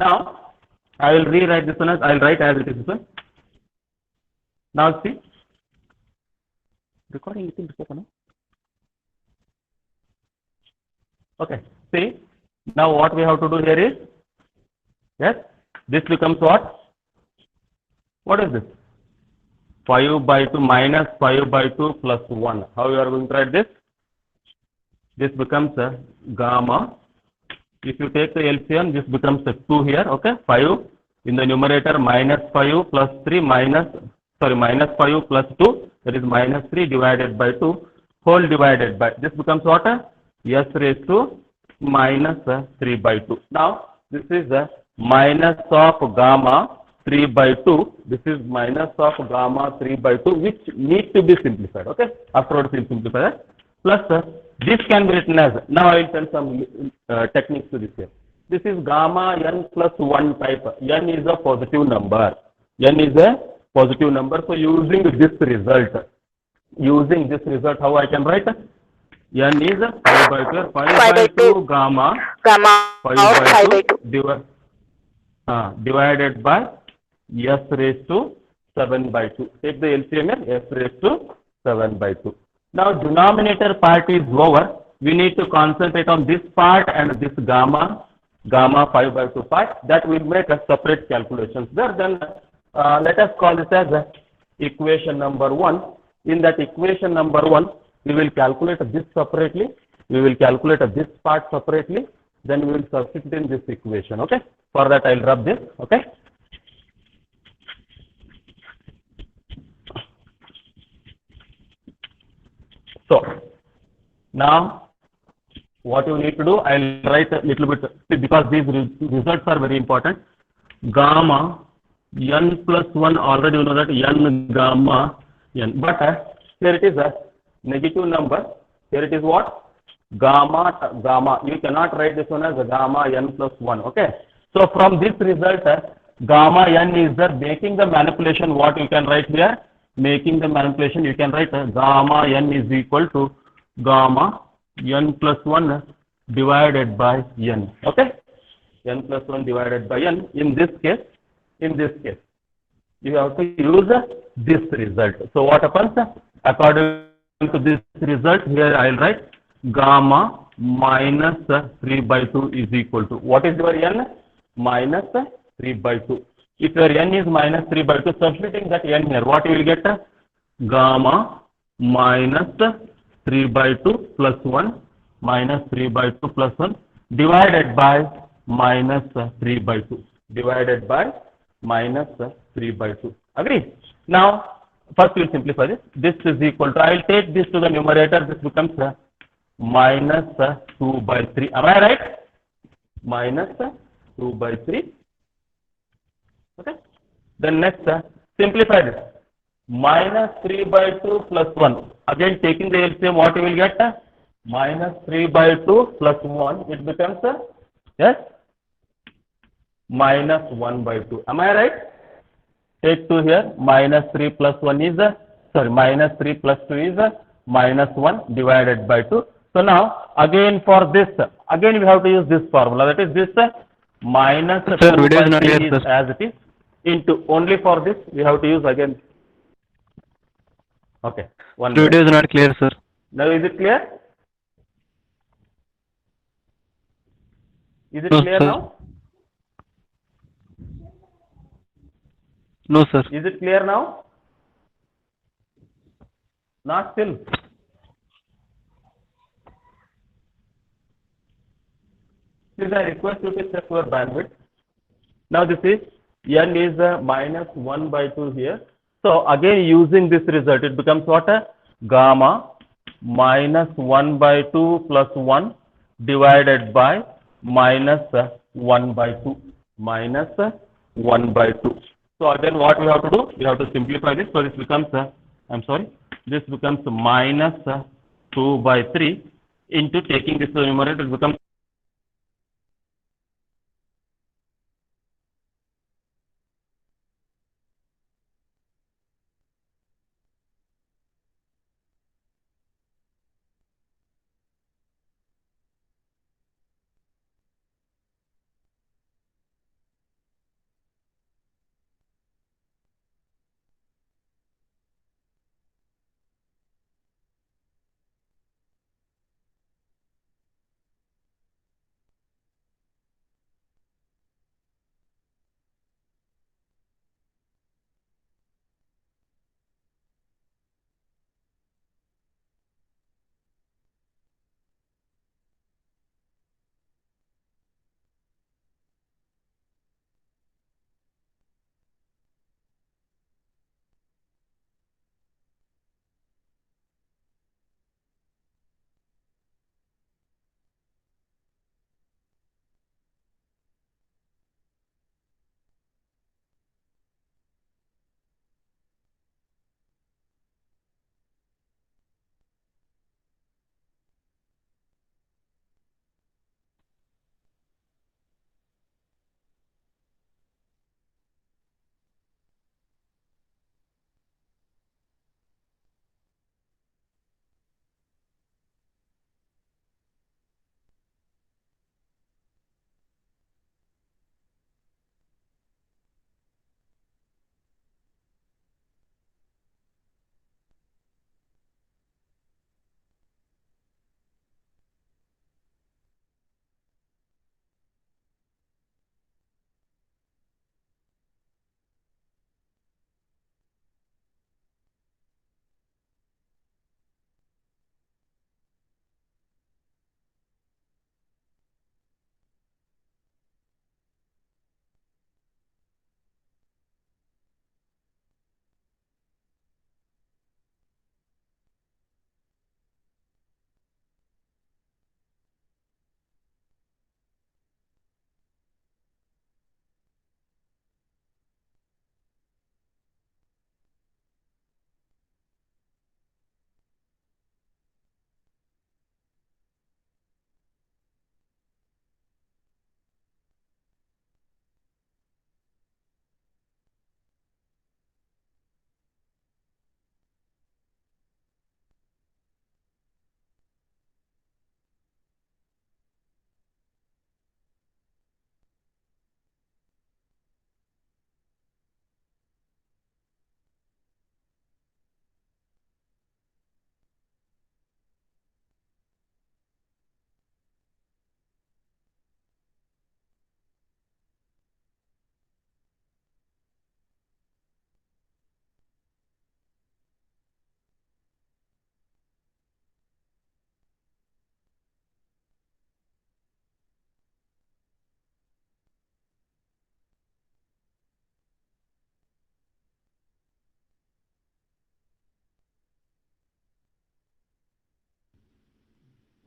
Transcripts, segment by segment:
Now I will rewrite this one as I will write as it is this one. Now see, recording is in. Okay. See, now what we have to do here is, yes, this becomes what? What is this? 5 by 2 minus 5 by 2 plus 1. How you are going to write this? This becomes a gamma. If you take the LCM, this becomes a 2 here, okay? 5 in the numerator, minus 5 plus 3 minus 5 plus 2, that is minus 3 divided by 2, whole divided by, this becomes what? S raised to minus 3 by 2. Now, this is the minus of gamma 3 by 2. This is minus of gamma 3 by 2, which need to be simplified, okay? Afterwards, we will simplify that. Plus, this can be written as, now I will tell some techniques to this here. This is gamma n plus 1 type. N is a positive number. N is a positive number. So, using this result, how I can write? N is 5 by 2, 5 by 2 gamma 5 by 2 divided by S raised to 7 by 2. Take the LCM, S raised to 7 by 2. Now, denominator part is over. We need to concentrate on this part and this gamma 5 by 2 part. That will make a separate calculations there. Then let us call this as equation number 1. In that equation number 1, we will calculate this separately. We will calculate this part separately. Then we will substitute in this equation. Okay. For that, I will rub this. Okay. So, now what you need to do, I will write a little bit, because these results are very important. Gamma n plus 1, already you know that n gamma n, but here it is a negative number. Here it is what? Gamma. You cannot write this one as gamma n plus 1. Okay. So, from this result, gamma n is making the manipulation. What you can write here? Making the manipulation, you can write gamma n is equal to gamma n plus 1 divided by n. Okay. N plus 1 divided by n. In this case, you have to use this result. So, what happens? According to this result, here I will write gamma minus 3 by 2 is equal to, what is your n? Minus 3 by 2. If your n is minus 3 by 2, substituting that n here, what you will get? Gamma minus 3 by 2 plus 1 minus 3 by 2 plus 1 divided by minus 3 by 2. Divided by minus 3 by 2. Agree? Now, first we will simplify this. This is equal to, I will take this to the numerator. This becomes minus 2 by 3. Am I right? Minus 2 by 3. Okay. Then next, simplify this. Minus 3 by 2 plus 1. Again, taking the LCM, what you will get? Minus 3 by 2 plus 1. It becomes, yes, minus 1 by 2. Am I right? Take 2 here. Minus 3 plus 1 is, minus 3 plus 2 is minus 1 divided by 2. So now, again for this, again we have to use this formula. That is this minus 2 by 3 is as it is. Into only for this, we have to use again. Okay. One video is not clear, sir. Now, is it clear? Is it No, clear sir. now? No, sir. Is it clear now? Not still. Please, I request you to check your bandwidth. Now, this is n is minus 1 by 2 here. So, again using this result, it becomes what? Gamma minus 1 by 2 plus 1 divided by minus 1 by 2. Minus 1 by 2. So, again what we have to do? We have to simplify this. So, this becomes, this becomes minus 2 by 3 into taking this to the numerator, it becomes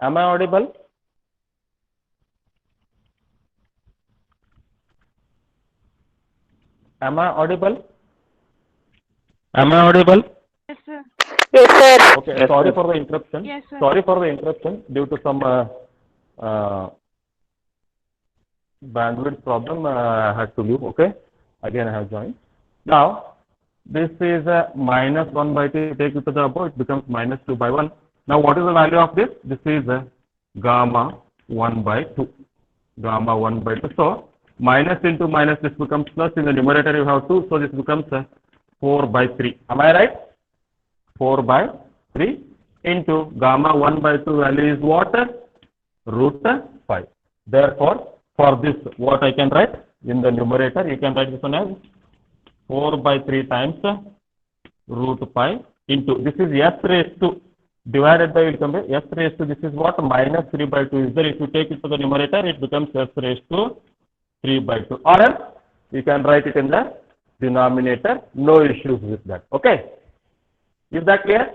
Am I audible? Am I audible? Am I audible? Yes, sir. Yes, sir. Okay, Yes, sorry sir. for the interruption. Yes, sir. Sorry for the interruption due to some bandwidth problem. I had to leave. Okay, again I have joined. Now this is minus 1 by 2. Take it to the above, it becomes minus 2 by 1. Now what is the value of this? This is gamma 1 by 2. Gamma 1 by 2. So minus into minus, this becomes plus. In the numerator you have 2, so this becomes 4 by 3. Am I right? 4 by 3 into gamma 1 by 2 value is what? Root 5. Therefore, for this, what I can write in the numerator, you can write this one as 4 by 3 times root 5 into, this is s raised to, divided by, will come by s raised to, this is what? Minus 3 by 2 is there. If you take it to the numerator, it becomes s raised to 3 by 2. Or else, you can write it in the denominator. No issues with that. Okay? Is that clear?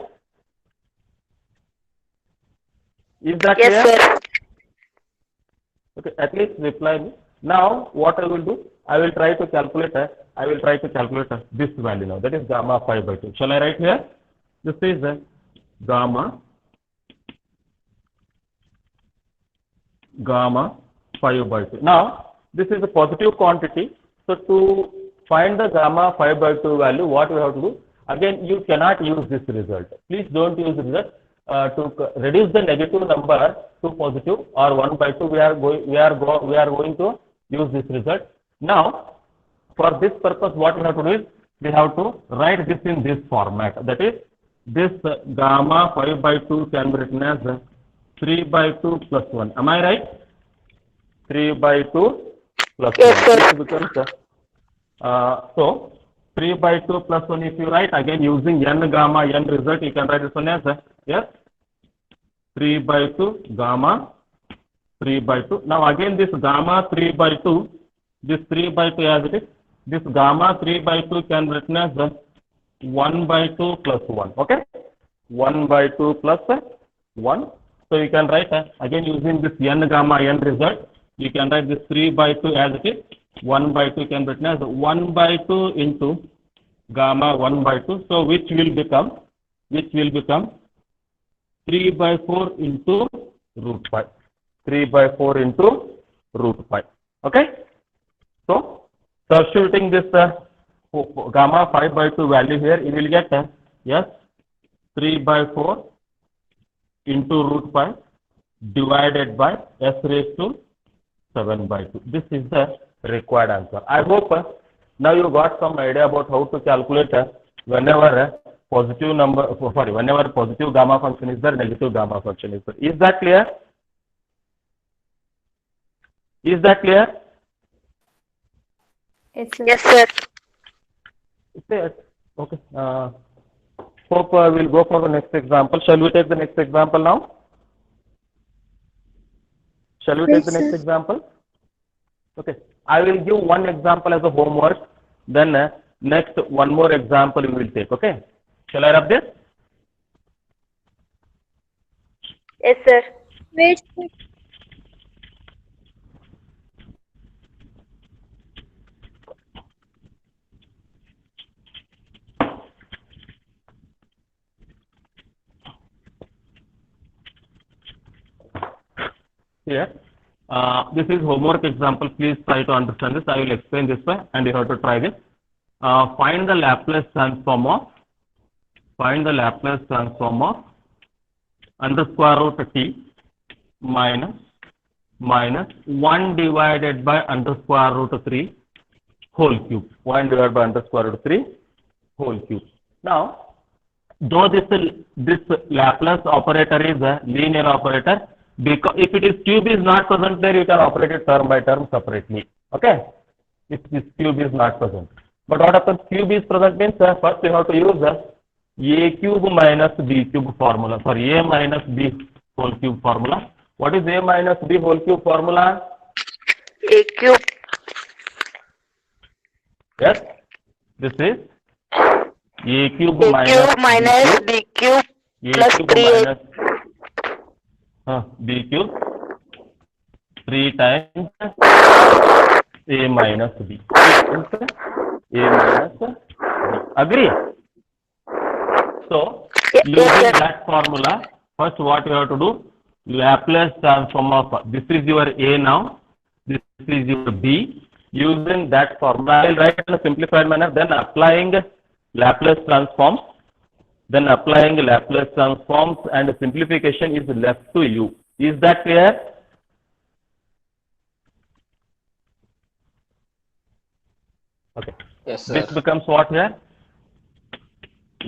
Is that Yes, clear? sir. Okay, at least reply me. Now, what I will do, I will try to calculate this value now. That is gamma 5 by 2. Shall I write here? This is gamma 5 by 2. Now, this is a positive quantity. So, to find the gamma 5 by 2 value, what we have to do? Again, you cannot use this result. Please don't use the result. To reduce the negative number to positive or 1 by 2, we are going to use this result. Now, for this purpose, what we have to do is, we have to write this in this format. That is, this gamma 5 by 2 can be written as 3 by 2 plus 1. Am I right? 3 by 2 plus Yes, 1. sir. This becomes, so, 3 by 2 plus 1, if you write, again using n gamma, n result, you can write this one as, yes, 3 by 2 gamma 3 by 2. Now again this gamma 3 by 2, this 3 by 2 as it is, this gamma 3 by 2 can be written as 1 by 2 plus 1. Okay? 1 by 2 plus 1. So you can write again using this n gamma n result, you can write this 3 by 2 as it is. 1 by 2 can be written as 1 by 2 into gamma 1 by 2. So which will become 3 by 4 into root 5. 3 by 4 into root 5. Okay? So, substituting this gamma 5 by 2 value here, you will get yes, 3 by 4 into root 5 divided by s raised to 7 by 2. This is the required answer. I hope now you got some idea about how to calculate whenever positive number, whenever positive gamma function is there, negative gamma function is there. Is that clear? Is that clear? Yes, sir. Yes, sir. Yes. Okay. Hope we'll go for the next example. Shall we take the next example now? Shall we take the next example? Okay. I will give one example as a homework. Then next one more example we will take. Okay. Shall I rub this? Yes, sir. Wait. Here. This is homework example. Please try to understand this. I will explain this way and you have to try this. Find the Laplace transform of under square root t minus 1 divided by under square root 3 whole cube. 1 divided by under square root 3 whole cube. Now, though this Laplace operator is a linear operator, because if it is cube is not present there, you can operate it term by term separately. Okay? If this cube is not present. But what happens? Cube is present means first you have to use a cube minus b cube formula. Sorry, a minus b whole cube formula. What is a minus b whole cube formula? A cube. Yes, this is a cube A cube minus b cube a plus cube 3a. minus. b cube 3 times a minus b. A minus b. Agree? So, Yes, using sir. that formula, first what you have to do, Laplace transform of, this is your A now, this is your B. Using that formula, I will write in a simplified manner, then applying Laplace transforms, and simplification is left to you. Is that clear? Okay. Yes, sir. This becomes what here?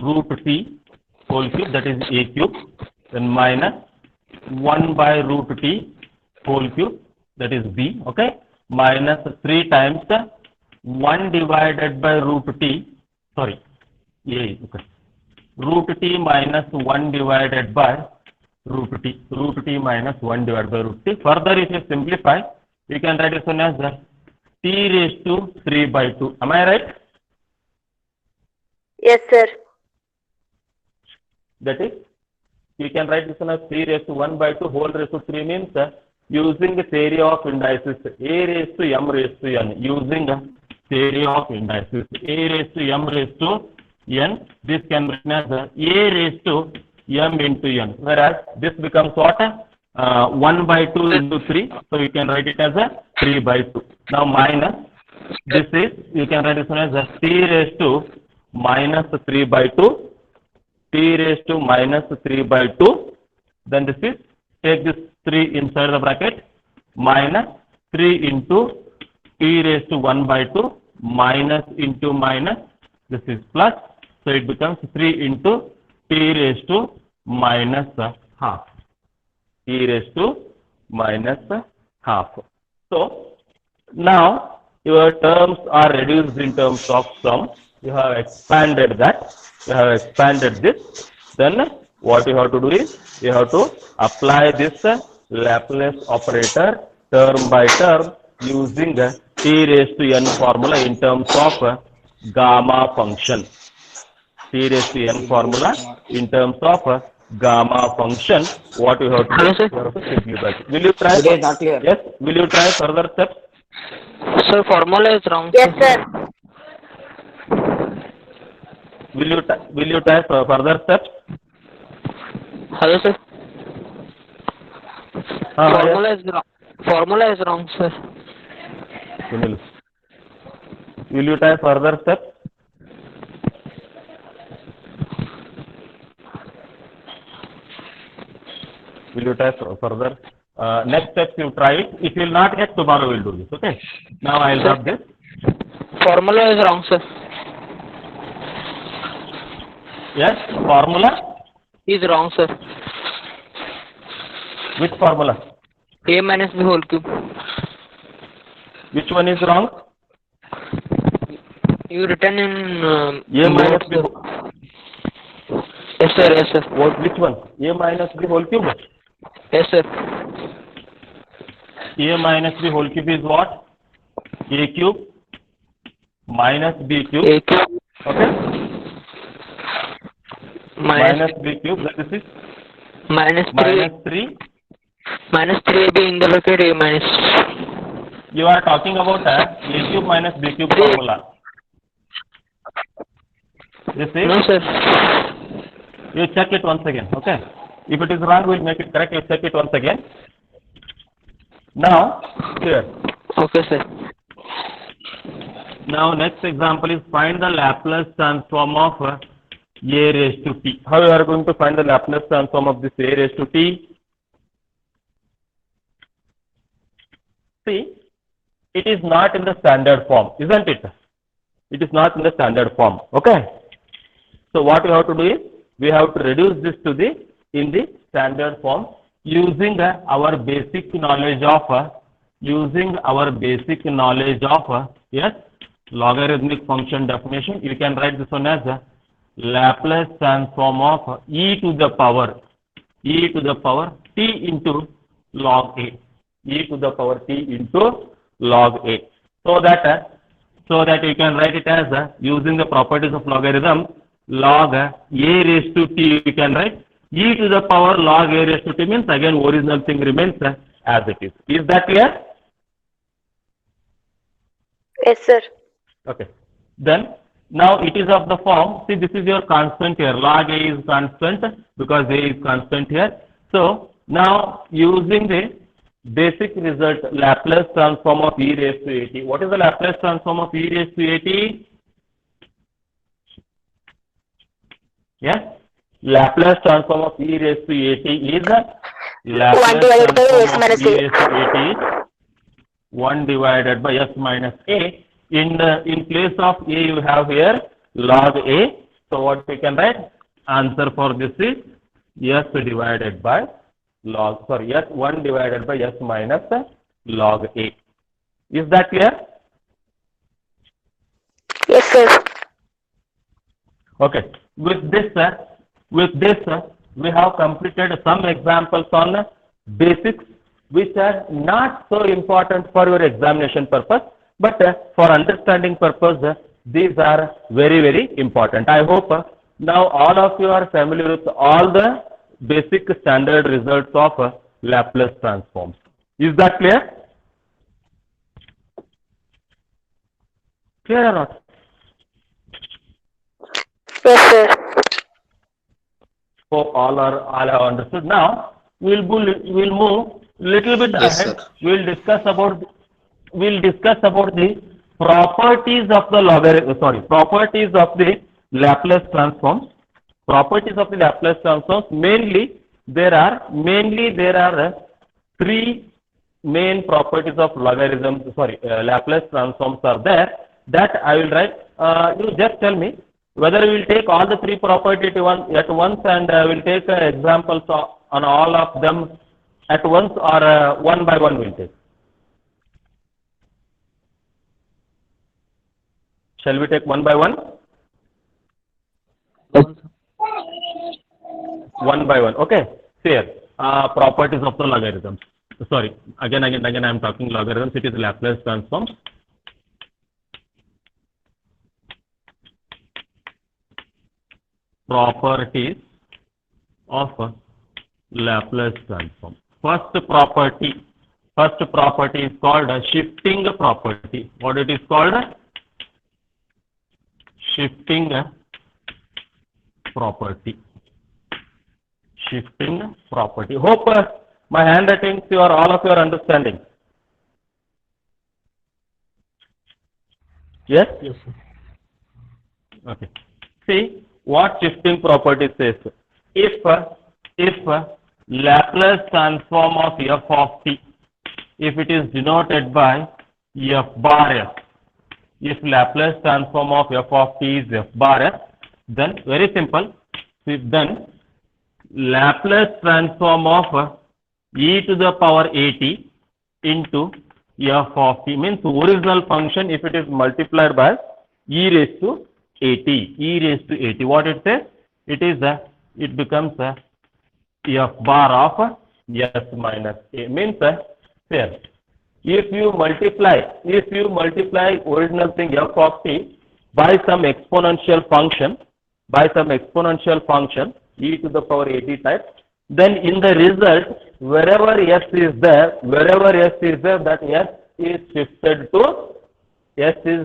Root t whole cube, that is a cube, then minus 1 by root t whole cube, that is b, okay, minus 3 times 1 divided by root t, sorry, a, okay, root t minus 1 divided by root t minus 1 divided by root t. Further, if you simplify, you can write this one as t raised to 3 by 2. Am I right? Yes, sir. That is, you can write this one as 3 raised to 1 by 2 whole raised to 3 means using the theory of indices a raised to m raised to n. Using theory of indices a raised to m raised to n, this can be written as a raised to m into n. Whereas this becomes what? 1 by 2 into 3. So you can write it as a 3 by 2. Now minus, this is, you can write this one as t raised to minus 3 by 2. T raised to minus 3 by 2, then this is, take this 3 inside the bracket, minus 3 into t raised to 1 by 2, minus into minus, this is plus, so it becomes 3 into t raised to minus half, t raised to minus half. So, now your terms are reduced in terms of sum, you have expanded that. You have expanded this, then what you have to do is, you have to apply this Laplace operator term by term using t raised to n formula in terms of gamma function. T raised to n formula in terms of gamma function, what you have to do, you have to simplify. Will you try? It is not clear. Yes, will you try further steps? Sir, formula is wrong. Yes, sir. Will you try further steps? Hello, sir. Formula Is wrong. Formula is wrong, sir. Sunil, will you try further steps? Will you try further? Next steps you try it. If you will not get, tomorrow we will do this. Okay. Now I will drop this. Formula is wrong, sir. Yes, formula. Is wrong, sir. Which formula? A minus b whole cube. Which one is wrong? You written in A minus b. Yes, sir. Yes, sir. Which one? A minus b whole cube. Yes, sir. A minus b whole cube is what? A cube minus b cube. A cube Okay. Minus b cube. This is minus minus 3. minus 3ab in the bracket a minus. You are talking about a cube minus b cube formula. This is, No, sir. you check it once again, okay? If it is wrong, we will make it correct. You check it once again. Now, here. Okay, sir. Now, next example is find the Laplace transform of a raised to t. How you are going to find the Laplace transform of this a raised to t? See, it is not in the standard form, isn't it? It is not in the standard form, okay? So, what we have to do is, we have to reduce this to the, in the standard form using our basic knowledge of, yes, logarithmic function definition. You can write this one as Laplace transform of e to the power t into log a, e to the power t into log a. So that you can write it as using the properties of logarithm, log a raised to t, you can write e to the power log a raised to t means again original thing remains as it is. Is that clear? Yes, sir. Okay. Then now it is of the form. See, this is your constant here. Log a is constant because a is constant here. So now using the basic result Laplace transform of e raised to at. What is the Laplace transform of e raised to at? Yes. Laplace transform of e raised to at is Laplace 1 divided by s transform of minus e a. raised to at is 1 divided by s minus a. In place of a you have here log a. So what we can write? Answer for this is s divided by log, sorry, s 1 divided by s minus log a. Is that clear? Yes, sir. Okay. With this, we have completed some examples on basics which are not so important for your examination purpose, but for understanding purpose, these are very, very important. I hope now all of you are familiar with all the basic standard results of Laplace transforms. Is that clear? Clear or not? Yes, sir. Hope all have understood. Now we'll move little bit Yes, ahead. sir. We'll discuss about the properties of the logarithm. Sorry, properties of the Laplace transforms. Properties of the Laplace transforms. Mainly there are three main properties of logarithms. Sorry, Laplace transforms are there. That I will write. You just tell me whether we will take all the three properties at once and we'll take examples on all of them at once, or one by one we'll take. Shall we take one by one? One by one. Okay. Here, properties of the logarithms. Sorry, again I am talking logarithms. It is Laplace transforms. Properties of Laplace transform. First property is called a shifting property. What it is called? Shifting property. Shifting property. Hope my handwritings all of you are understanding. Yes? Yes, sir. Okay. See what shifting property says. If Laplace transform of f of t, if it is denoted by f bar s, if Laplace transform of f of t is f bar s, then very simple. Then Laplace transform of e to the power at into f of t means original function if it is multiplied by e raised to at. What it says? It is it becomes f bar of s minus a means here. If you multiply original thing f of t by some exponential function e to the power at type, then in the result wherever s is there, that s is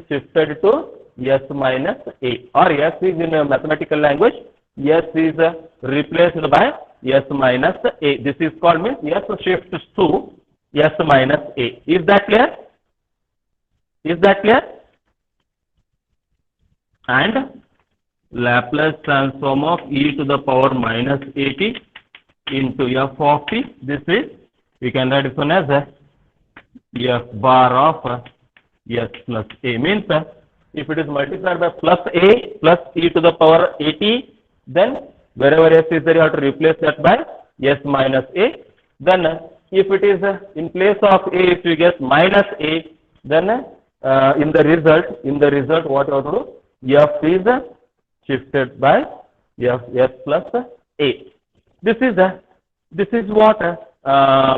shifted to s minus a, or s is in a mathematical language, s is replaced by s minus a. This is called means s shifts to s minus a. Is that clear? And Laplace transform of e to the power minus at into f of t. This is, we can write this one as f bar of s plus a means if it is multiplied by plus a plus e to the power at, then wherever s is there you have to replace that by s minus a. Then if it is in place of a, if you get minus a, then in the result what you have to do? F is shifted by s plus a. This is what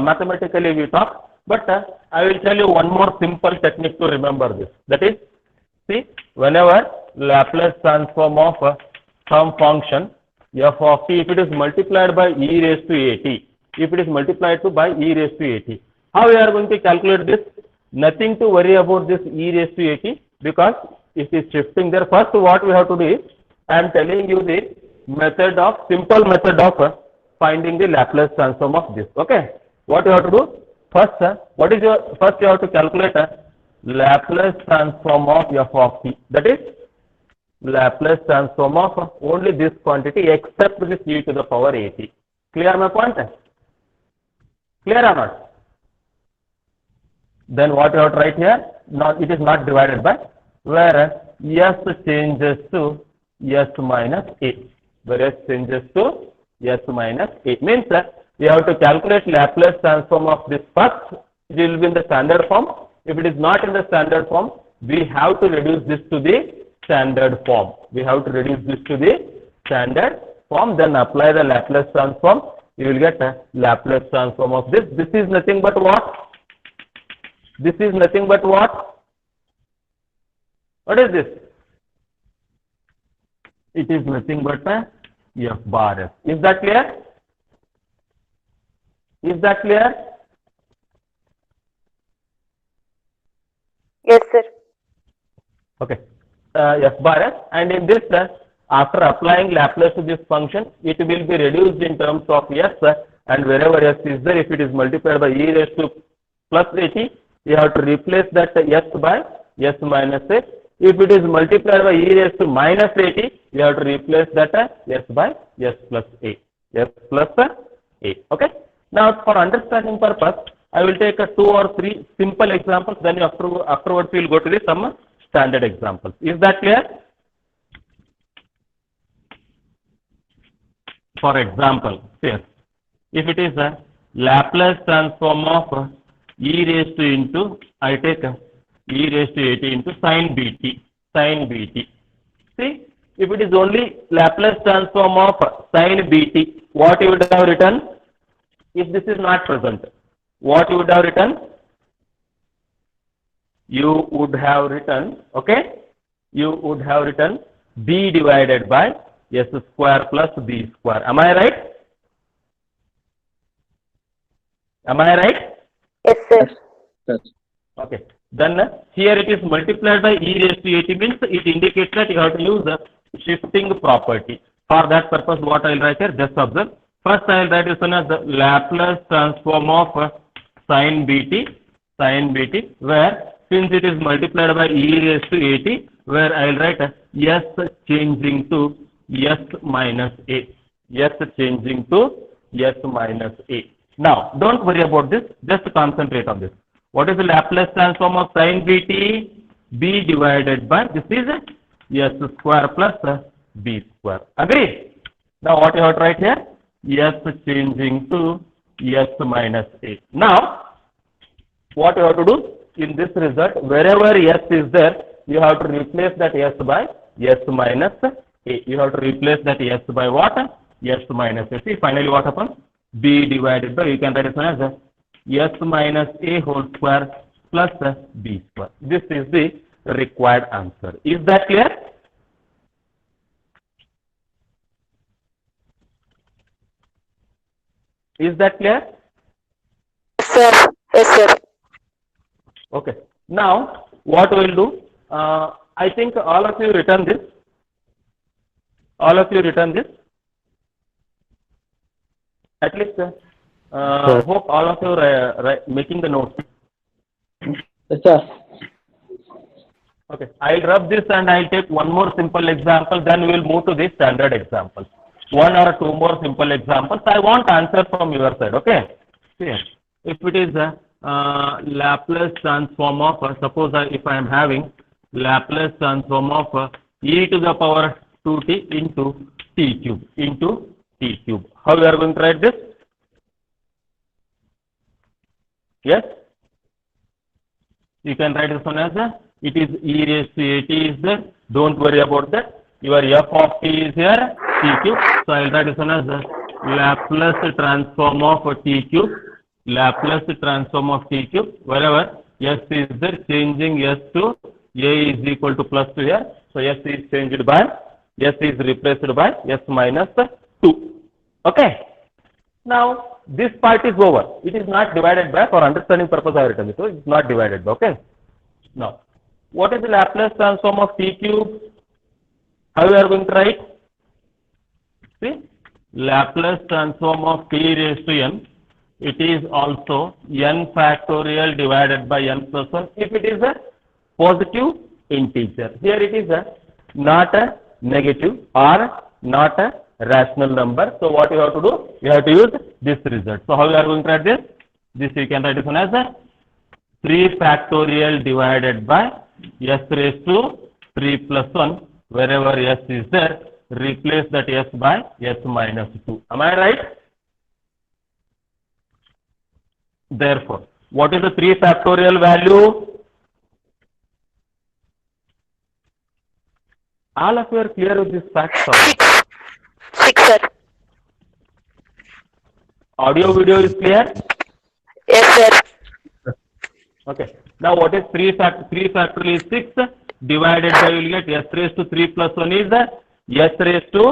mathematically we talk. But I will tell you one more simple technique to remember this. That is, see, whenever Laplace transform of some function f of t if it is multiplied by e raised to at. If it is multiplied to by e raised to at. How we are going to calculate this? Nothing to worry about this e raised to at because it is shifting there. First what we have to do is, I am telling you the method of, simple method of finding the Laplace transform of this. Okay. What you have to do? First, what is your, first you have to calculate Laplace transform of f of t. That is Laplace transform of only this quantity except this e to the power at. Clear my point? Clear or not? Then what you have to write here? Not, it is not divided by, where s changes to s minus a. Where s changes to s minus a. Means you have to calculate Laplace transform of this first. It will be in the standard form. If it is not in the standard form, we have to reduce this to the standard form. We have to reduce this to the standard form. Then apply the Laplace transform. You will get a Laplace transform of this. This is nothing but what? This is nothing but what? What is this? It is nothing but a f bar s. Is that clear? Is that clear? Yes, sir. Okay. F bar s, and in this after applying Laplace to this function, it will be reduced in terms of s, and wherever s is there, if it is multiplied by e raised to plus at, you have to replace that s by s minus a. If it is multiplied by e raised to minus at, you have to replace that s by s plus a. S plus a. Okay. Now, for understanding purpose, I will take 2 or 3 simple examples. Then afterwards, we will go to the some standard examples. Is that clear? For example, yes. If it is a Laplace transform of e raised to into, I take e raised to at into sin bt. Sin bt. See, if it is only Laplace transform of sin bt, what you would have written? If this is not present, what you would have written? You would have written, okay? You would have written b divided by s square plus b square. Am I right? Am I right? Yes, sir. Yes. Okay. Then here it is multiplied by e raised to at, means it indicates that you have to use the shifting property. For that purpose, what I will write here, just observe. First, I will write this one as the Laplace transform of sin bt, where since it is multiplied by e raised to at, where I will write s changing to s minus a. S changing to s minus a. Now, don't worry about this, just concentrate on this. What is the Laplace transform of sin bt? B divided by, this is s square plus b square. Agree? Now, what you have to write here? S changing to s minus a. Now, what you have to do in this result, wherever s is there, you have to replace that s by s minus a. You have to replace that s by what? S minus a. See, finally what happens? B divided by, you can write it as s minus a whole square plus b square. This is the required answer. Is that clear? Is that clear? Yes, sir. Yes, sir. Okay. Now, what we will do, I think all of you written this. All of you written this. At least, hope all of you are making the notes. Yes, sir. Okay. I'll rub this and I'll take one more simple example. Then we will move to the standard examples. 1 or 2 more simple examples. I want answer from your side. Okay. Here. If it is a Laplace transform of, suppose if I am having Laplace transform of e to the power 2t into t cube. How we are going to write this? Yes? You can write this one as it is e raised to at is there. Don't worry about that. Your f of t is here, t cube. So I will write this one as Laplace transform of t cube. Laplace transform of t cube. Wherever s is there, changing s to a is equal to plus 2 here. So s is changed by, s is replaced by s minus 2. Okay. Now this part is over. It is not divided by, for understanding purpose I have written it. So it is not divided by. Okay. Now what is the Laplace transform of t cube? How we are going to write? See, Laplace transform of t raised to n. It is also n factorial divided by n plus 1 if it is a positive integer. Here it is not a negative or not a rational number. So what you have to do? You have to use this result. So how you are going to write this? This you can write this one as a 3 factorial divided by s raised to 3 plus 1. Wherever s is there, replace that s by s minus 2. Am I right? Therefore, what is the 3 factorial value? All of you are clear with this fact? Six, sir. Audio video is clear? Yes, sir. Okay. Now what is 3 factorial is 6 divided by, you will get s raised to 3 plus 1 is s raised to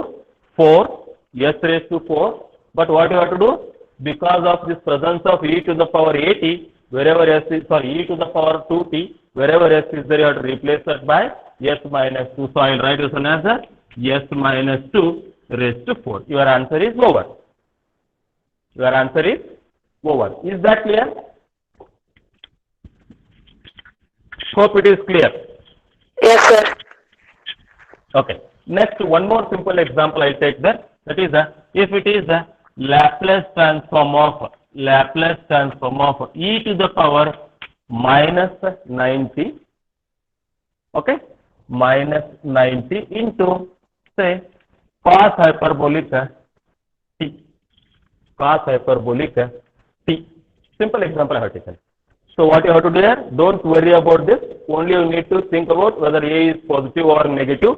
4. S raised to 4. But what you have to do? Because of this presence of e to the power at, wherever s is, sorry, e to the power 2t, wherever s is there, you have to replace that by s minus 2. So I will write this one as s minus 2 raised to 4. Your answer is over. Your answer is over. Is that clear? Hope it is clear. Yes, sir. Okay. Next, one more simple example I will take that. That is, if it is a Laplace transform of e to the power minus 90, okay, minus 90 into, say, cos hyperbolic t. Cos hyperbolic t. Simple example I have taken. So what you have to do here? Don't worry about this. Only you need to think about whether a is positive or negative.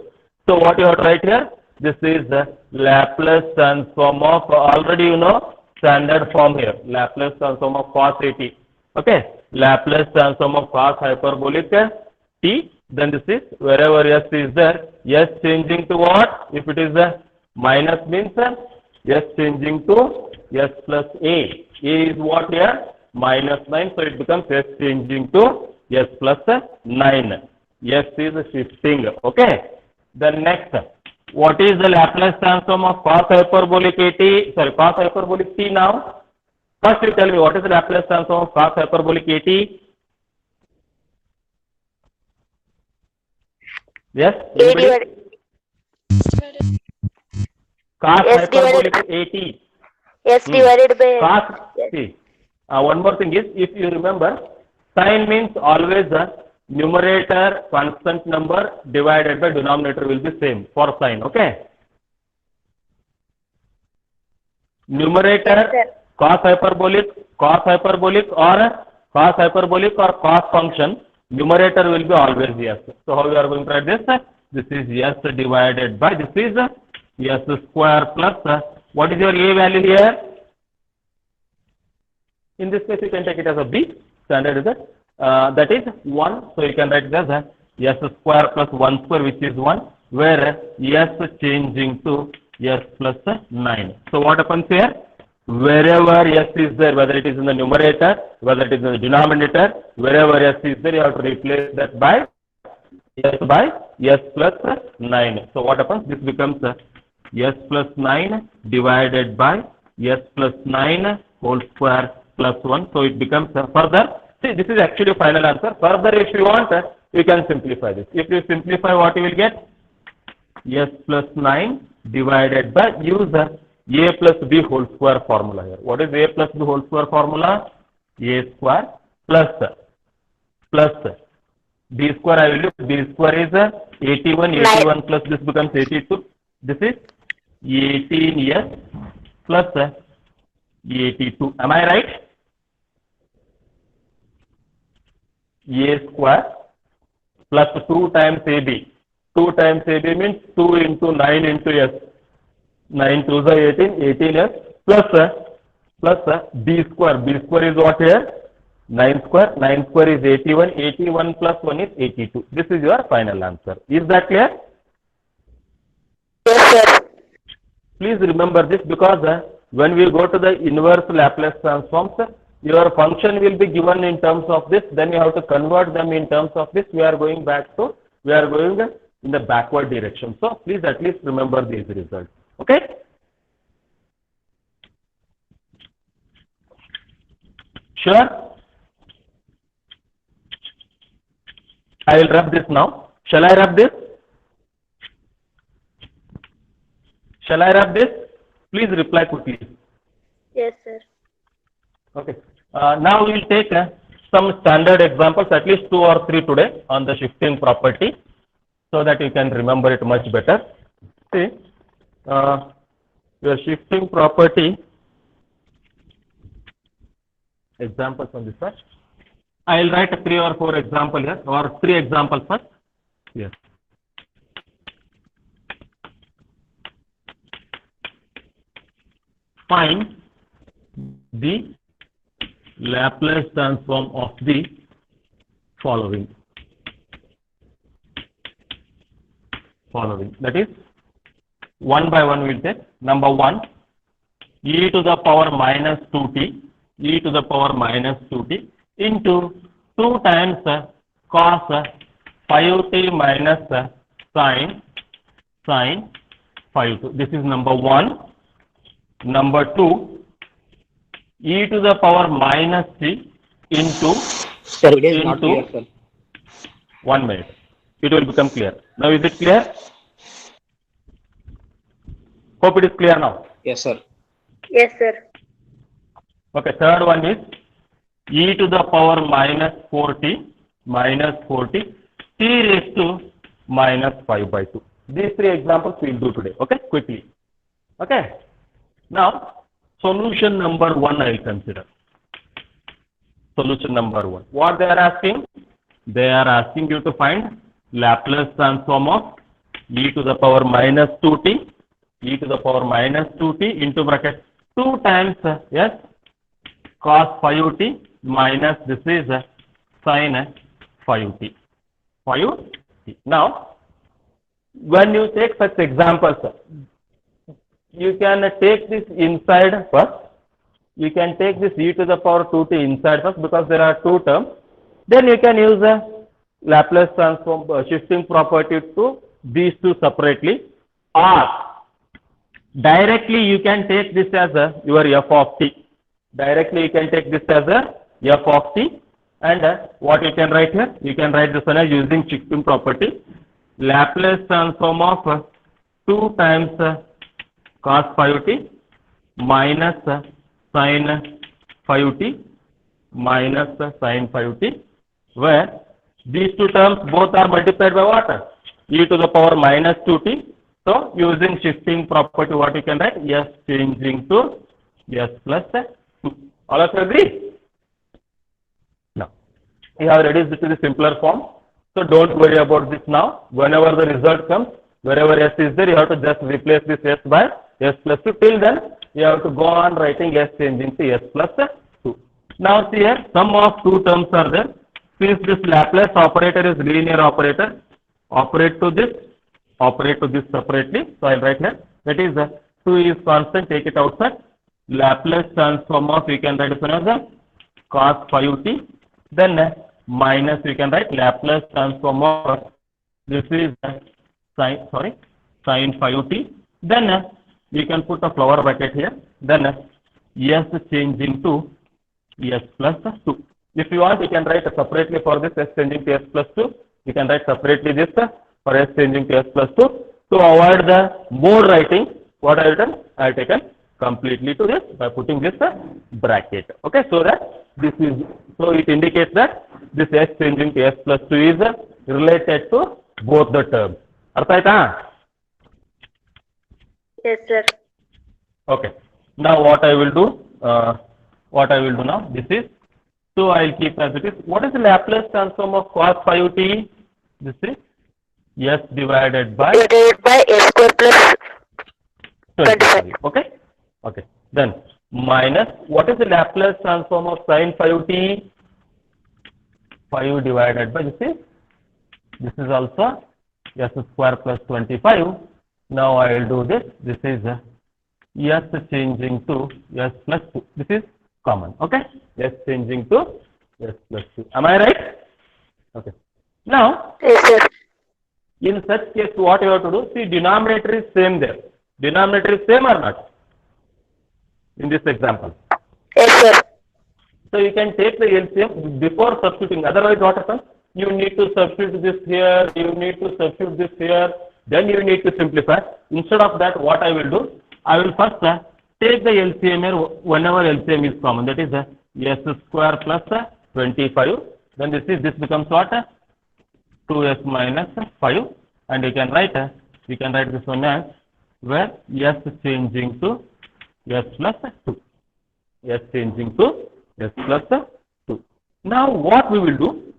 So what you have to write here? This is the Laplace transform of, already you know standard form here. Laplace transform of cos at. Okay. Laplace transform of cos hyperbolic t. Then this is wherever s is there. S changing to what? If it is a minus means s changing to s plus a. A is what here? Minus 9. So it becomes s changing to s plus 9. S is shifting. Okay. Then next, what is the Laplace transform of cos hyperbolic at? Sorry, cos hyperbolic t now. First you tell me what is the Laplace transform of cos hyperbolic at? Yes? Anybody? Cos S hyperbolic at. S divided by Cos, see, one more thing is, if you remember, sin means always numerator constant number divided by denominator will be same for sin. Okay. Numerator cos hyperbolic or cos function, numerator will be always yes. So how we are going to write this? This is s divided by, this is s square plus, what is your a value here? In this case you can take it as a b, standard is that is 1. So you can write it as s square plus 1 square, which is 1, where s changing to s plus 9. So what happens here? Wherever s is there, whether it is in the numerator, whether it is in the denominator, wherever s is there, you have to replace that by s plus 9. So what happens? This becomes s plus 9 divided by s plus 9 whole square plus 1. So it becomes further. See, this is actually final answer. Further, if you want, you can simplify this. If you simplify, what you will get? S plus 9 divided by, use a plus b whole square formula here. What is a plus b whole square formula? A square plus b square. I will use b square is 81. 81 plus this becomes 82. This is 18s plus 82. Am I right? A square plus 2 times AB. 2 times AB means 2 into 9 into S. 9 2 is 18, 18S plus B square. B square is what here? 9 square. 9 square is 81. 81 plus 1 is 82. This is your final answer. Is that clear? Yes, sir. Please remember this because when we go to the inverse Laplace transforms, your function will be given in terms of this, then you have to convert them in terms of this. We are going in the backward direction. So please at least remember these results. Okay? Sure? I will rub this now. Shall I rub this? Shall I rub this? Please reply quickly. Yes, sir. Okay. Now we will take some standard examples, at least 2 or 3 today on the shifting property, so that you can remember it much better. See, your shifting property examples on this one. I will write 3 or 4 examples here, or 3 examples first. Yes. Find the Laplace transform of the following. That is, one by one we will take. Number 1, e to the power minus 2t, e to the power minus 2t into 2 times cos 5t minus sin 5t. This is number 1. Number 2, e to the power minus t into, Sir, it is not clear, sir. 1 minute. It will become clear. Now is it clear? Hope it is clear now. Yes, sir. Yes, sir. Okay, third one is e to the power minus 4t t raised to minus 5 by 2. These 3 examples we will do today. Okay, quickly. Okay. Now, solution number 1 I will consider. Solution number 1. What they are asking? They are asking you to find Laplace transform of e to the power minus 2t, e to the power minus 2t into bracket 2 times yes cos 5t minus this is sin 5t. Now, when you take such examples, you can take this inside first. You can take this e to the power 2t inside first because there are 2 terms. Then you can use a Laplace transform shifting property to these 2 separately, or directly you can take this as your f of t. Directly you can take this as f of t, and what you can write here? You can write this one as using shifting property. Laplace transform of 2 times cos 5t minus sin 5t minus sin 5t, where these 2 terms both are multiplied by what? E to the power minus 2t. So, using shifting property, what you can write? S changing to S plus 2. All of you agree? Now, we have reduced it to the simpler form. So, don't worry about this now. Whenever the result comes, wherever S is there, you have to just replace this S by S plus 2. Till then, you have to go on writing S changing to S plus 2. Now, see here, sum of 2 terms are there. Since this Laplace operator is linear operator, operate to this separately. So, I will write here. That is, 2 is constant, take it outside. Laplace transform of, you can write as cos 5t. Then, minus, you can write Laplace transform of, this is sin 5t. Then, you can put a flower bracket here. Then, S changing to S plus 2. If you want, you can write separately for this S changing to S plus 2. You can write separately this for S changing to S plus 2. To avoid the more writing, what I have done? I have taken completely to this by putting this bracket. Okay, so that this is, so it indicates that this S changing to S plus 2 is related to both the terms. Artha aita? Yes, sir. Okay. Now what I will do? Now? This is, so I will keep as it is. What is the Laplace transform of cos 5t? This is S divided by S square plus 25. Okay. Okay. Then minus, what is the Laplace transform of sin 5t? 5 divided by this is also S square plus 25. Now I will do this. This is s changing to s plus 2. This is common. Okay, s changing to s plus 2. Am I right? Okay. Now, Yes, sir. in such case, what you have to do? See, denominator is same there. Denominator is same or not? In this example. Yes, sir. So you can take the LCM before substituting. Otherwise, what happens? You need to substitute this here. You need to substitute this here. Then you need to simplify. Instead of that, what I will do? I will first take the LCM here whenever LCM is common. That is s square plus 25. Then this becomes what? 2s minus 5, and you can write this one as where s changing to s plus 2. S changing to s plus 2. Now what we will do?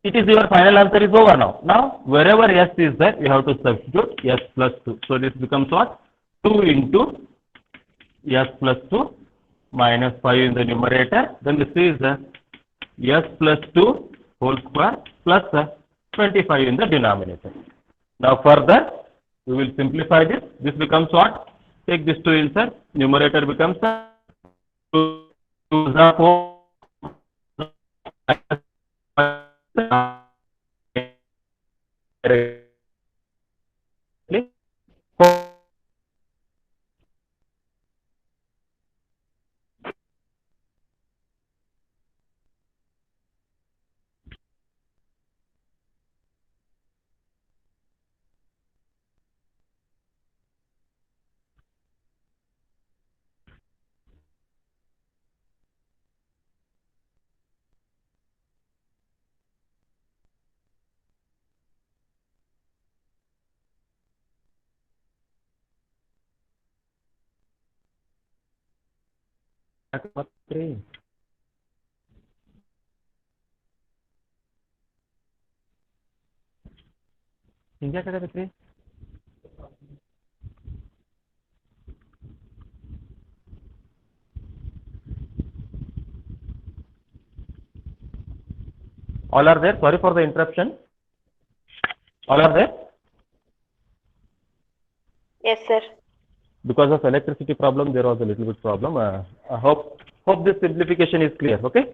It is your final answer is over now. Now wherever s is there, you have to substitute s plus 2. So this becomes what? 2 into s plus 2 minus 5 in the numerator. Then this is s plus 2 whole square plus 25 in the denominator. Now further, we will simplify this. This becomes what? Take this 2 inside. Numerator becomes 2 is 4. All are there? Sorry for the interruption. All are there? Yes, sir. Because of electricity problem, there was a little bit problem. I hope this simplification is clear. Okay.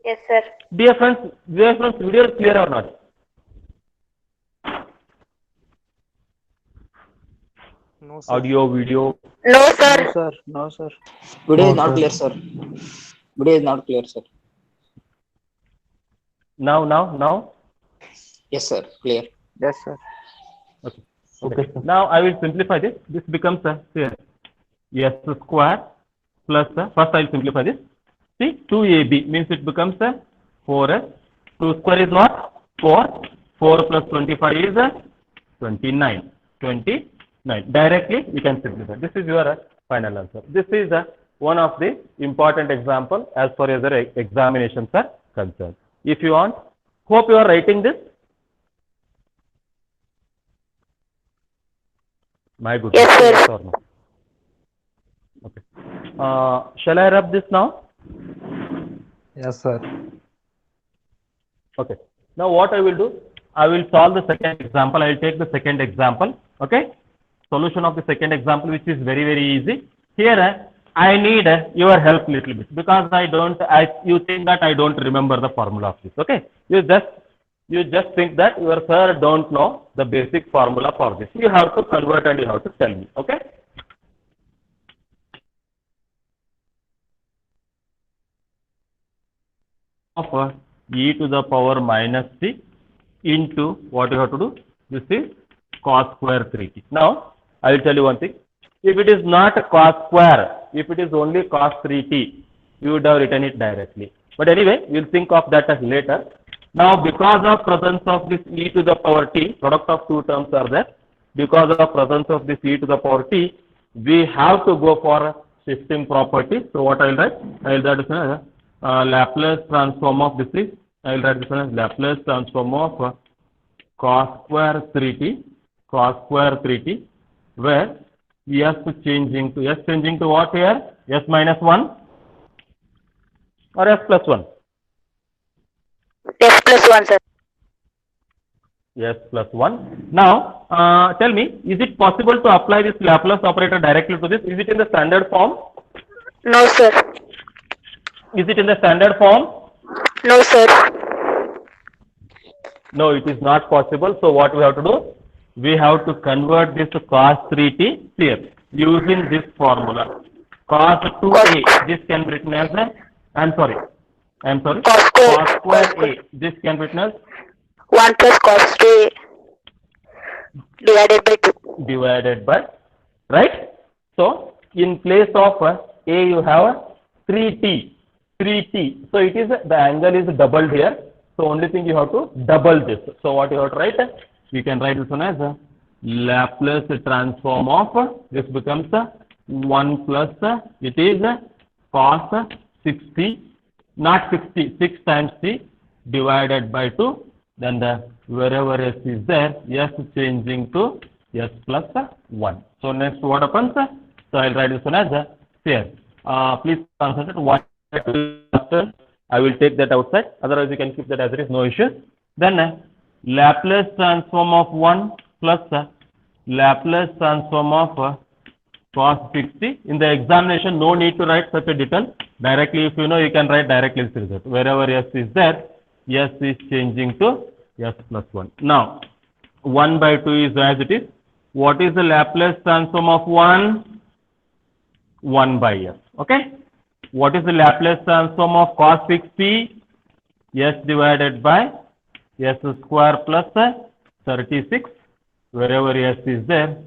Yes, sir. Dear friends, video is clear or not? No, sir. Audio, video. No, sir. No, sir. No, sir. Video is No, not sir. clear, sir. Video is not clear, sir. Now. Yes, sir. Clear. Yes, sir. Okay. Now I will simplify this. This becomes here s square plus first I will simplify this. See 2ab means it becomes 4s. 2 square is what? 4. 4 plus 25 is 29. 29. Directly you can simplify. This is your final answer. This is one of the important example as far as the examinations are concerned. If you want, hope you are writing this. My goodness. Yes, sir. Yes or no? Okay. Shall I rub this now? Yes, sir. Okay. Now what I will do? I will solve the second example. I will take the second example. Okay. Solution of the second example, which is very, very easy. Here I need your help little bit because you think that I don't remember the formula of this. Okay. You just think that your sir don't know the basic formula for this. You have to convert and you have to tell me. Okay. Of e to the power minus t into what you have to do? This is cos square 3t. Now I will tell you one thing. If it is not cos square, if it is only cos 3t, you would have written it directly. But anyway, we'll think of that as later. Now, because of presence of this e to the power t, product of two terms are there. Because of presence of this e to the power t, we have to go for shifting property. So what I will write? I will write this Laplace transform of this is. I will write this as Laplace transform of cos square 3t, where s changing to what here? S minus 1 or s plus 1? S plus 1, sir. s plus 1. Now, tell me, is it possible to apply this Laplace operator directly to this? Is it in the standard form? No, sir. Is it in the standard form? No, sir. No, it is not possible. So what we have to do? We have to convert this to cos 3t here using this formula. Cos 2a, this can be written as a, I'm sorry. Cos square. Cos square a, this can be written as 1 plus cos 2 divided by 2. divided by, right? So in place of a you have 3t. So it is, the angle is doubled here. So only thing you have to double this. So what you have to write? We can write this one as a Laplace transform of, this becomes 1 plus, it is cos 60, not 60, 6 times t divided by 2. Then the wherever s is there, s changing to s plus 1. So next what happens? So I'll write this one as a here. Please concentrate. 1 I will take that outside. Otherwise you can keep that as it is, no issues. Then Laplace transform of 1 plus Laplace transform of cos 60. In the examination, no need to write such a detail. Directly, if you know, you can write directly this result. Wherever s is there, s is changing to s plus 1. Now, 1 by 2 is as it is. What is the Laplace transform of 1? 1 by s. Okay. What is the Laplace transform of cos 60? S divided by s square plus 36. Wherever s is there,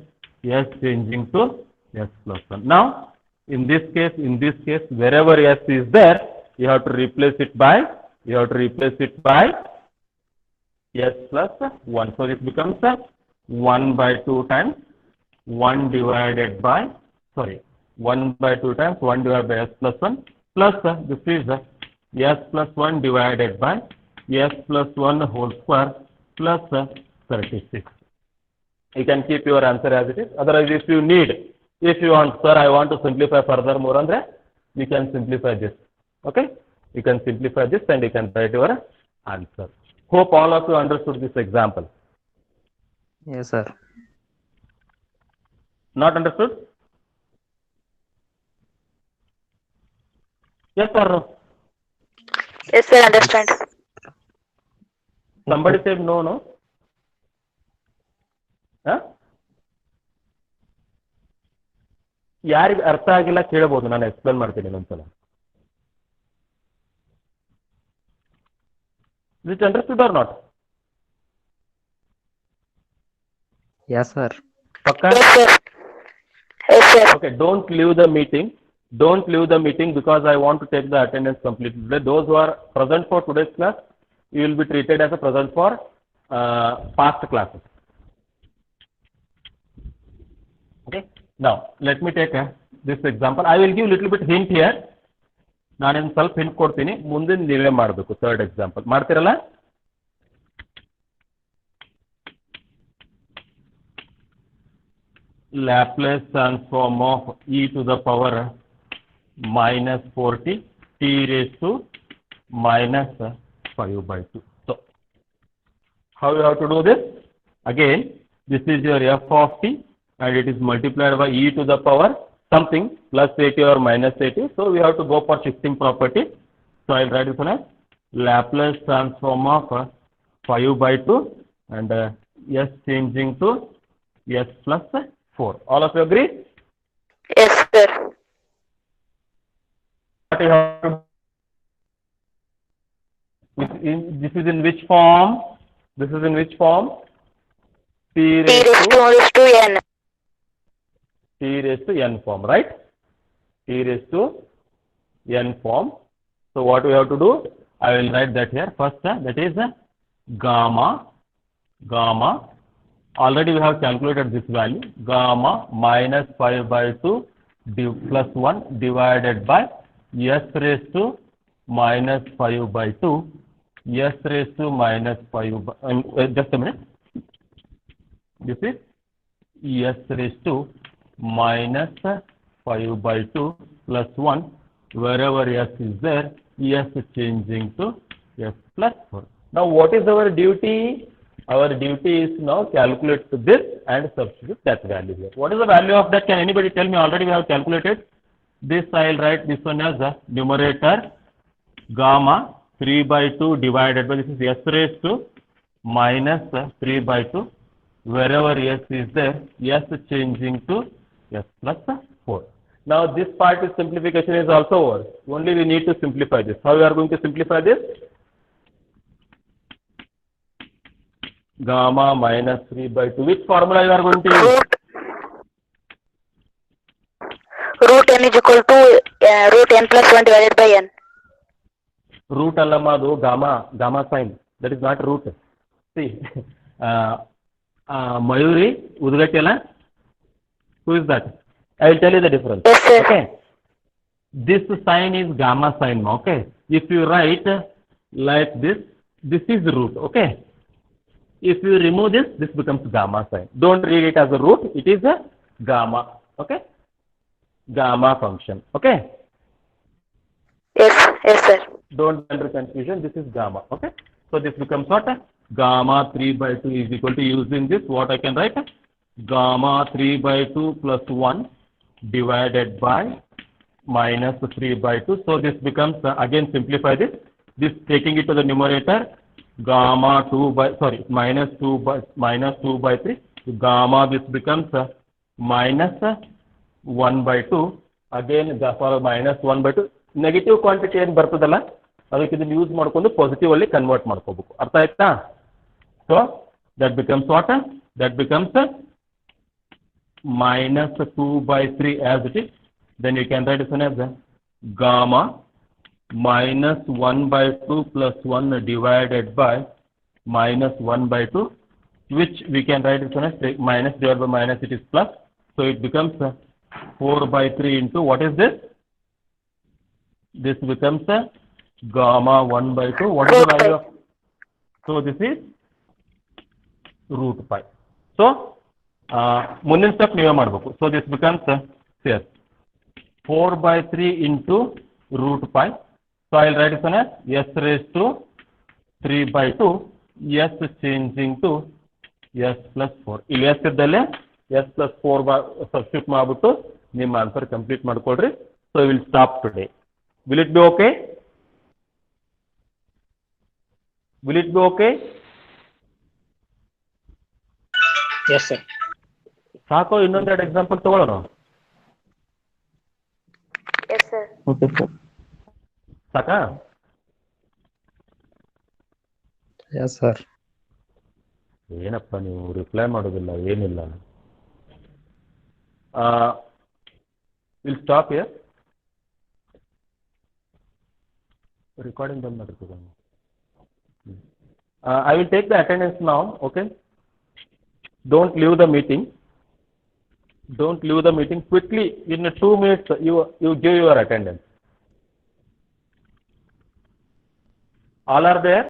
s changing to s plus 1. Now, in this case, wherever s is there, you have to replace it by, s plus 1. So this becomes 1 by 2 times 1 divided by, 1 by 2 times 1 divided by s plus 1 plus this is s plus 1 divided by s plus 1 whole square plus 36. You can keep your answer as it is. Otherwise, if you want, sir, I want to simplify further more, Andre, you can simplify this. Okay? You can simplify this and you can write your answer. Hope all of you understood this example. Yes, sir. Not understood? Yes or no? Yes, sir. Understand. Somebody said no, no? Huh? ಯಾರಿಗೆ ಅರ್ಥ ಆಗಿಲ್ಲ ಕೇಳಬಹುದು, ನಾನು explain ಮಾಡ್ತೀನಿ ಒಂದ್ಸಲ. Is it understood or not? Yes, sir. Pakka? Yes, sir. Yes, sir. Okay, don't leave the meeting. Don't leave the meeting because I want to take the attendance completely today. Those who are present for today's class, you will be treated as a present for past classes. Okay. Now, let me take this example. I will give little bit hint here. ನಾನೇನು ಸ್ವಲ್ಪ hint ಕೊಡ್ತೀನಿ, ಮುಂದಿನ ನೀವೇ ಮಾಡಬೇಕು. Third example ಮಾಡ್ತಿರಲ್ಲ? Laplace transform of e to the power minus 40 t raised to minus 5 by 2. So, how you have to do this? Again, this is your f of t and it is multiplied by e to the power something plus 80 or minus 80. So, we have to go for shifting property. So, I will write this one as Laplace transform of 5 by 2 and s changing to s plus 4. All of you agree? Yes, sir. What you have to do? This is in which form? This is in which form? T raised to n. T raised to n form, right? T raised to n form. So what we have to do? I will write that here. First, that is gamma. Already we have calculated this value. Gamma minus 5 by 2 plus 1 divided by s raised to minus 5 by 2. S raised to minus 5 by, just a minute. This is s raised to minus 5 by 2 plus 1. Wherever s is there, s changing to s plus 4. Now what is our duty? Our duty is now calculate this and substitute that value here. What is the value of that? Can anybody tell me? Already we have calculated. This I will write this one as the numerator gamma 3 by 2 divided by, this is s raised to minus 3 by 2. Wherever s is there, s changing to s plus 4. Now this part is simplification is also over. Only we need to simplify this. How we are going to simplify this? Gamma minus 3 by 2. Which formula you are going to use? Root n is equal to root n plus 1 divided by n. Root allamadu gamma sign. That is not root. See, Mayuri Udgatela. Who is that? I will tell you the difference. Yes, sir. Okay. This sign is gamma sign. Okay. If you write like this, this is root. Okay. If you remove this, this becomes gamma sign. Don't read it as a root. It is a gamma. Okay. Gamma function. Okay. Yes, yes, sir. Don't under confusion. This is gamma. Okay. So this becomes what? Gamma 3 by 2 is equal to, using this, what I can write? Gamma 3 by 2 plus 1 divided by minus 3 by 2. So this becomes, again simplify this. This taking it to the numerator, gamma 2 by, sorry, minus 2 by 3. Gamma, this becomes minus 1 by 2. Again, for minus 1 by 2. Negative quantity ಏನು ಬರ್ತದಲ್ಲ ಅದಕ್ಕೆ ಇದನ್ನು use ಮಾಡ್ಕೊಂಡು positive ಅಲ್ಲಿ convert ಮಾಡ್ಕೋಬೇಕು. ಅರ್ಥ ಆಯ್ತಾ? So that becomes what? That becomes minus 2 by 3 as it is. Then you can write this one as gamma minus 1 by 2 plus 1 divided by minus 1 by 2, which we can write this one as minus divided by minus, it is plus. So it becomes 4 by 3 into, what is this? This becomes gamma 1 by 2. What is the value of? So this is root pi. So ಮುಂದಿನ step ನೀವೇ ಮಾಡಬೇಕು. So this becomes here 4 by 3 into root pi. So I will write this one as s raised to 3 by 2, s changing to s plus 4. ಇಲ್ಲಿ s ಇದ್ದಲ್ಲೇ s plus 4 substitute ಮಾಡಿಬಿಟ್ಟು ನಿಮ್ಮ answer complete ಮಾಡ್ಕೊಳ್ರಿ. So we will stop today. Will it be okay? Will it be okay? Yes, sir. ಸಾಕು, ಇನ್ನೊಂದೆರಡು example ತಗೊಳ್ಳೋಣ. Yes, sir. Okay, sir. ಸಾಕಾ? Yes, sir. ಏನಪ್ಪ ನೀವು ರಿಪ್ಲೈ ಮಾಡೋದಿಲ್ಲ, ಏನಿಲ್ಲ. Will stop here. Recording done. I will take the attendance now. Okay. Don't leave the meeting. Don't leave the meeting. Quickly, in 2 minutes, you give your attendance. All are there?